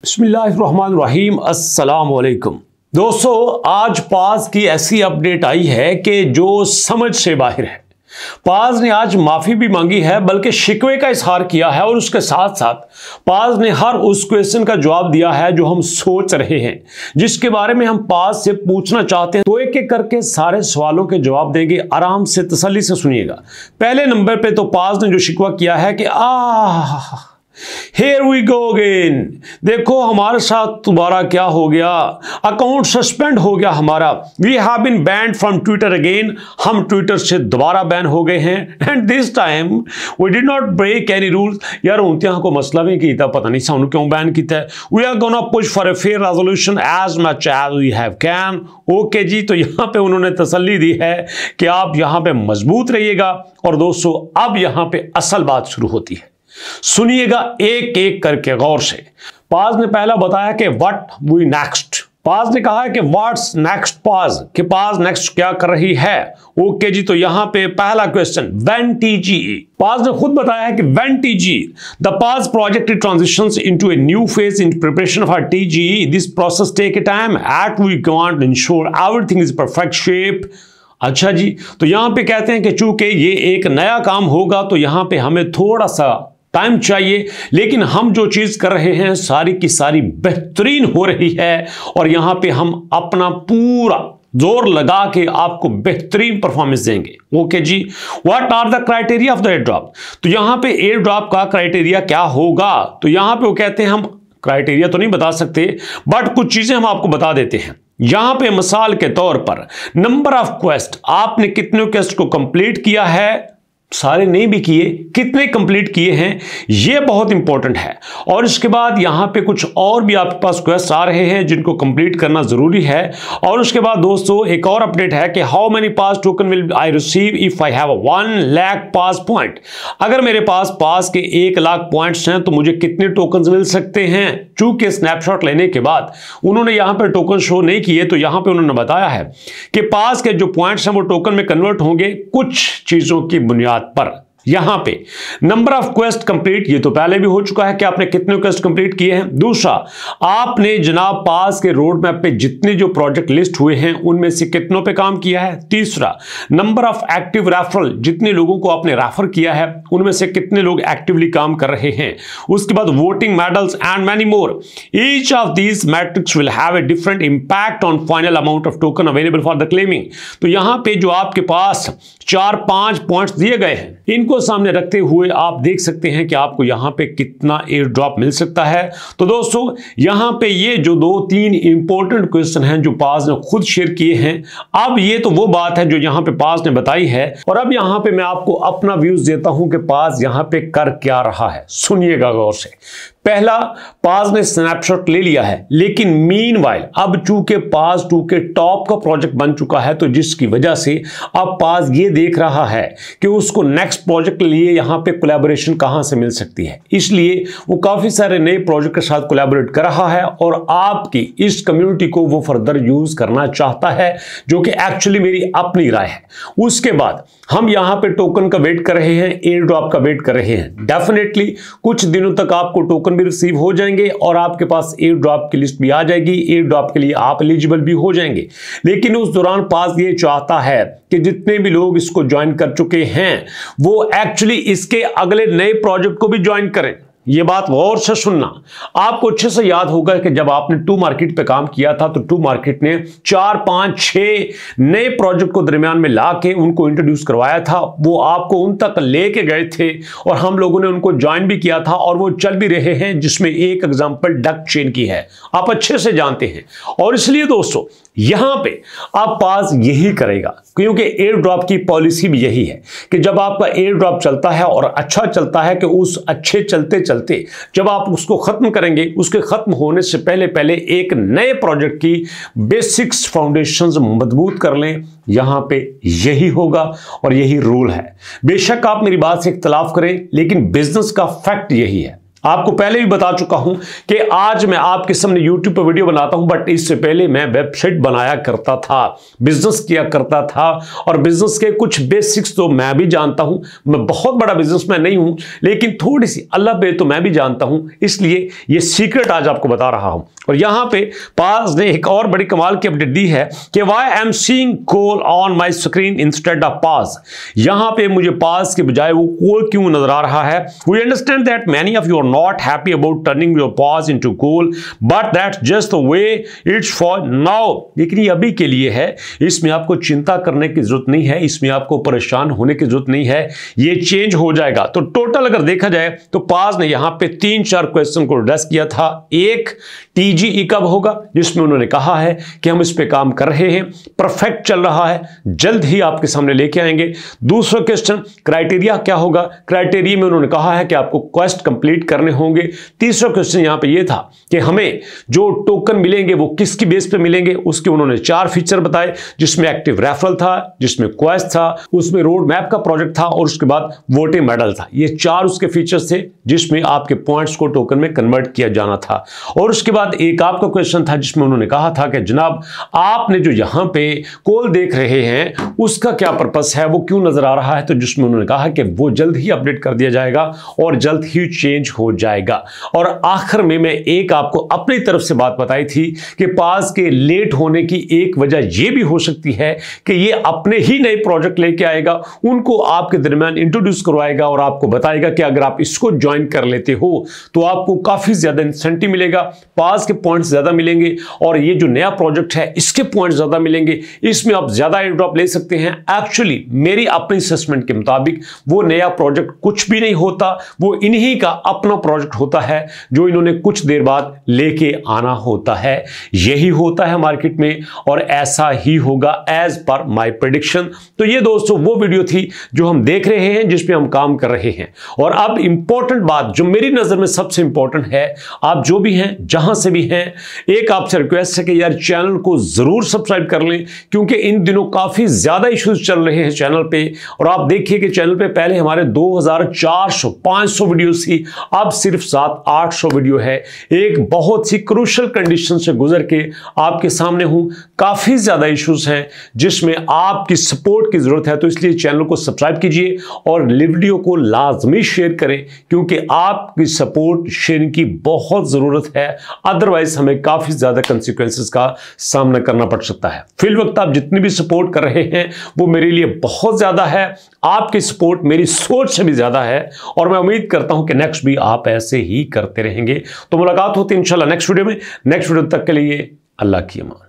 बिस्मिल्लाहिर्रहमानिर्रहीम, अस्सलाम वालेकुम। दोस्तों, आज पास की ऐसी अपडेट आई है कि जो समझ से बाहर है। पास ने आज माफी भी मांगी है, बल्कि शिकवे का इजहार किया है और उसके साथ साथ पास ने हर उस क्वेश्चन का जवाब दिया है जो हम सोच रहे हैं, जिसके बारे में हम पास से पूछना चाहते हैं। तो एक एक करके सारे सवालों के जवाब देंगे, आराम से तसल्ली से सुनिएगा। पहले नंबर पे तो पास ने जो शिकवा किया है कि Here we go again। देखो हमारे साथ दोबारा क्या हो गया, अकाउंट सस्पेंड हो गया हमारा। We have been banned from Twitter again। हम ट्विटर से दोबारा बैन हो गए हैं। And this time we did not break any rules। यार उनके को मसला भी किया, पता नहीं सानू क्यों बैन किया है। We are gonna push for a fair resolution as much as we have can। Okay जी, तो यहाँ पे उन्होंने तसल्ली दी है कि आप यहाँ पे मजबूत रहिएगा। और दोस्तों, अब यहाँ पे असल बात शुरू होती है, सुनिएगा एक एक करके गौर से। पाज ने पहला बताया कि व्हाट वी नेक्स्ट। पाज ने कहा है कि व्हाट्स नेक्स्ट पाज, कि पाज नेक्स्ट क्या कर रही है। ओके जी, तो यहां पे पहला क्वेश्चन व्हेन टीजीई। पाज ने खुद बताया है कि when TGE the Paws project transitions into a new phase in preparation for TGE. This process take a time at we want to ensure everything is perfect shape. अच्छा जी, तो यहां पे कहते हैं कि चूंकि ये एक नया काम होगा तो यहां पे हमें थोड़ा सा टाइम चाहिए, लेकिन हम जो चीज कर रहे हैं सारी की सारी बेहतरीन हो रही है और यहां पे हम अपना पूरा जोर लगा के आपको बेहतरीन परफॉर्मेंस देंगे। ओके जी, what are the criteria of the air drop. तो यहां पे एयर ड्रॉप का क्राइटेरिया क्या होगा, तो यहां पे वो कहते हैं, हम क्राइटेरिया तो नहीं बता सकते बट कुछ चीजें हम आपको बता देते हैं। यहां पे मिसाल के तौर पर नंबर ऑफ क्वेस्ट, आपने कितने क्वेस्ट को कंप्लीट किया है, सारे नहीं भी किए, कितने कंप्लीट किए हैं, यह बहुत इंपॉर्टेंट है। और इसके बाद यहां पे कुछ और भी आपके पास क्वेस्ट आ रहे हैं जिनको कंप्लीट करना जरूरी है। और उसके बाद दोस्तों एक और अपडेट है कि how many pass token will I receive if I have 1 lakh pass point. अगर मेरे पास पास के 1 लाख पॉइंट्स हैं तो मुझे कितने टोकन मिल सकते हैं। चूंकि स्नैपशॉट लेने के बाद उन्होंने यहां पर टोकन शो नहीं किए, तो यहां पर उन्होंने बताया है कि पास के जो पॉइंट्स हैं वो टोकन में कन्वर्ट होंगे कुछ चीजों की बुनियाद पर। यहां पे नंबर ऑफ क्वेस्ट कंप्लीट, ये तो पहले भी हो चुका है कि आपने कितने क्वेस्ट कंप्लीट किए हैं। दूसरा, आपने जनाब पास के रोड मैप पे जितने जो प्रोजेक्ट लिस्ट हुए हैं उनमें से कितनों पे काम किया है। तीसरा, नंबर ऑफ एक्टिव रेफरल, जितने लोगों को आपने रेफर किया है उनमें से कितने लोग एक्टिवली काम कर रहे हैं। उसके बाद voting medals and many more. Each of these matrix will have a different impact on final amount of token available for the claiming. तो यहां पे जो आपके पास 4-5 पॉइंट्स दिए गए हैं, इनको सामने रखते हुए आप देख सकते हैं कि आपको यहां पे कितना एयर ड्रॉप मिल सकता है। तो दोस्तों यहां पे ये जो 2-3 इंपॉर्टेंट क्वेश्चन हैं जो पास ने खुद शेयर किए हैं, अब ये तो वो बात है जो यहां पे पास ने बताई है। और अब यहां पे मैं आपको अपना व्यूज देता हूं कि पास यहां पे कर क्या रहा है, सुनिएगा गौर से। पहला, पास ने स्नैपशॉट ले लिया है, लेकिन मीनवाइल अब चूंकि पास 2 के टॉप का प्रोजेक्ट बन चुका है, तो जिसकी वजह से अब पास ये देख रहा है कि उसको नेक्स्ट प्रोजेक्ट के लिए यहां पे कोलैबोरेशन कहां से मिल सकती है। इसलिए वो काफी सारे नए प्रोजेक्ट के साथ कोलैबोरेट कर रहा है और आपकी इस कम्युनिटी को वो फर्दर यूज करना चाहता है, जो कि एक्चुअली मेरी अपनी राय है। उसके बाद हम यहां पे टोकन का वेट कर रहे हैं, एयर ड्रॉप का वेट कर रहे हैं। डेफिनेटली कुछ दिनों तक आपको टोकन भी रिसीव हो जाएंगे और आपके पास एयर ड्रॉप की लिस्ट भी आ जाएगी, एयर ड्रॉप के लिए आप एलिजिबल भी हो जाएंगे। लेकिन उस दौरान पास ये चाहता है कि जितने भी लोग इसको ज्वाइन कर चुके हैं वो एक्चुअली इसके अगले नए प्रोजेक्ट को भी ज्वाइन करें। ये बात गौर से सुनना। आपको अच्छे से याद होगा कि जब आपने 2 मार्केट पे काम किया था तो 2 मार्केट ने 4, 5, 6 नए प्रोजेक्ट को दरमियान में ला के उनको इंट्रोड्यूस करवाया था। वो आपको उन तक लेके गए थे और हम लोगों ने उनको ज्वाइन भी किया था और वो चल भी रहे हैं, जिसमें एक एग्जांपल डक चेन की है, आप अच्छे से जानते हैं। और इसलिए दोस्तों यहां पे आप पास यही करेगा, क्योंकि एयर ड्रॉप की पॉलिसी भी यही है कि जब आपका एयर ड्रॉप चलता है और अच्छा चलता है कि उस अच्छे चलते चलते जब आप उसको खत्म करेंगे, उसके खत्म होने से पहले पहले एक नए प्रोजेक्ट की बेसिक्स फाउंडेशंस मजबूत कर लें। यहां पे यही होगा और यही रूल है। बेशक आप मेरी बात से इख्तलाफ करें, लेकिन बिजनेस का फैक्ट यही है। आपको पहले भी बता चुका हूं कि आज मैं आपके सामने YouTube पर वीडियो बनाता हूं, बट इससे पहले मैं वेबसाइट बनाया करता था, बिजनेस किया करता था, और बिजनेस के कुछ बेसिक्स तो मैं भी जानता हूं। मैं बहुत बड़ा बिजनेसमैन नहीं हूं, लेकिन थोड़ी सी अल्लाह पे तो मैं भी जानता हूं, इसलिए ये सीक्रेट आज आपको बता रहा हूं। और यहां पे पाज ने एक और बड़ी कमाल की अपडेट दी है कि why I am seeing call on my screen instead of पाज। यहां पे मुझे पाज के बजाय वो कॉल क्यों नजर आ रहा है? We understand that many of you are not happy about turning your Paws into call, but that's just the way it's for now. लेकिन ये अभी के लिए है, इसमें आपको चिंता करने की जरूरत नहीं है, इसमें आपको परेशान होने की जरूरत नहीं है, ये चेंज हो जाएगा। तो टोटल अगर देखा जाए तो पाज ने यहां पे 3-4 क्वेश्चन को एड्रेस किया था। एक, टीजीई कब होगा, जिसमें उन्होंने कहा है कि हम इस पे काम कर रहे हैं, परफेक्ट चल रहा है, जल्द ही आपके सामने लेके आएंगे। दूसरा क्वेश्चन, क्राइटेरिया क्या होगा, क्राइटेरिया में उन्होंने कहा है कि आपको क्वेस्ट कंप्लीट करने होंगे। तीसरा क्वेश्चन यहां पे ये था कि हमें जो टोकन मिलेंगे वो किसकी बेस पे मिलेंगे, उसके उन्होंने 4 फीचर बताए, जिसमें एक्टिव रेफरल था, जिसमें क्वेस्ट था, उसमें रोड मैप का प्रोजेक्ट था, और उसके बाद वोटिंग मेडल था। ये 4 उसके फीचर्स थे जिसमें आपके पॉइंट्स को टोकन में कन्वर्ट किया जाना था। और उसके बाद एक आपका क्वेश्चन था जिसमें उन्होंने कहा था कि जनाब आपने जो यहां पे कॉल देख रहे हैं उसका क्या पर्पस है, वो क्यों नजर आ रहा है, तो जिसमें उन्होंने कहा कि वो जल्द ही अपडेट कर दिया जाएगा और जल्द ही चेंज हो जाएगा। और आखिर में मैं एक आपको अपनी तरफ से बात बताई थी कि पास के लेट होने की एक वजह यह भी हो सकती है कि ये अपने ही नए प्रोजेक्ट लेके आएगा, उनको आपके दरमियान इंट्रोड्यूस करवाएगा और आपको बताएगा कि अगर आप इसको ज्वाइन कर लेते हो तो आपको काफी ज्यादा इंसेंटिव मिलेगा, पास के पॉइंट्स ज्यादा मिलेंगे, और ये जो नया प्रोजेक्ट है इसके पॉइंट्स ज्यादा मिलेंगे, इसमें आप ज्यादा एयर ड्रॉप ले सकते हैं। एक्चुअली मेरी अपनी असेसमेंट के मुताबिक वो नया प्रोजेक्ट कुछ भी नहीं होता, वो इन्हीं का अपना प्रोजेक्ट होता है जो इन्होंने कुछ देर बाद लेके आना होता है। यही होता है मार्केट में, और ऐसा ही होगा एज पर माय प्रेडिक्शन। तो ये दोस्तों वो वीडियो थी जो हम देख रहे हैं, जिस पे हम काम कर रहे हैं। और अब इंपॉर्टेंट बात जो मेरी नजर में सबसे इंपॉर्टेंट है, आप जो भी हैं जहां से भी हैं, एक आपसे रिक्वेस्ट है कि यार चैनल को जरूर सब्सक्राइब कर लें, क्योंकि इन दिनों काफी ज्यादा इश्यूज चल रहे हैं चैनल पे। और आप देखिए कि चैनल पे पहले हमारे 2400-500 वीडियोस थी, अब सिर्फ 700-800 वीडियो है। एक बहुत सी क्रूशियल कंडीशन से गुजर के आपके सामने हूं, काफी ज्यादा इश्यूज हैं जिसमें आपकी सपोर्ट की जरूरत है। तो इसलिए चैनल को सब्सक्राइब कीजिए और वीडियो को लाजमी शेयर करें, क्योंकि आपकी सपोर्ट शेयरिंग की बहुत जरूरत है, अदरवाइज हमें काफी ज्यादा कंसिक्वेंसेस का सामना करना पड़ सकता है। फिल वक्त आप जितनी भी सपोर्ट कर रहे हैं वो मेरे लिए बहुत ज्यादा है, आपकी सपोर्ट मेरी सोच से भी ज्यादा है, और मैं उम्मीद करता हूं कि नेक्स्ट भी आप ऐसे ही करते रहेंगे। तो मुलाकात होती है इंशाल्लाह नेक्स्ट वीडियो में। नेक्स्ट वीडियो तक के लिए अल्लाह की अमान।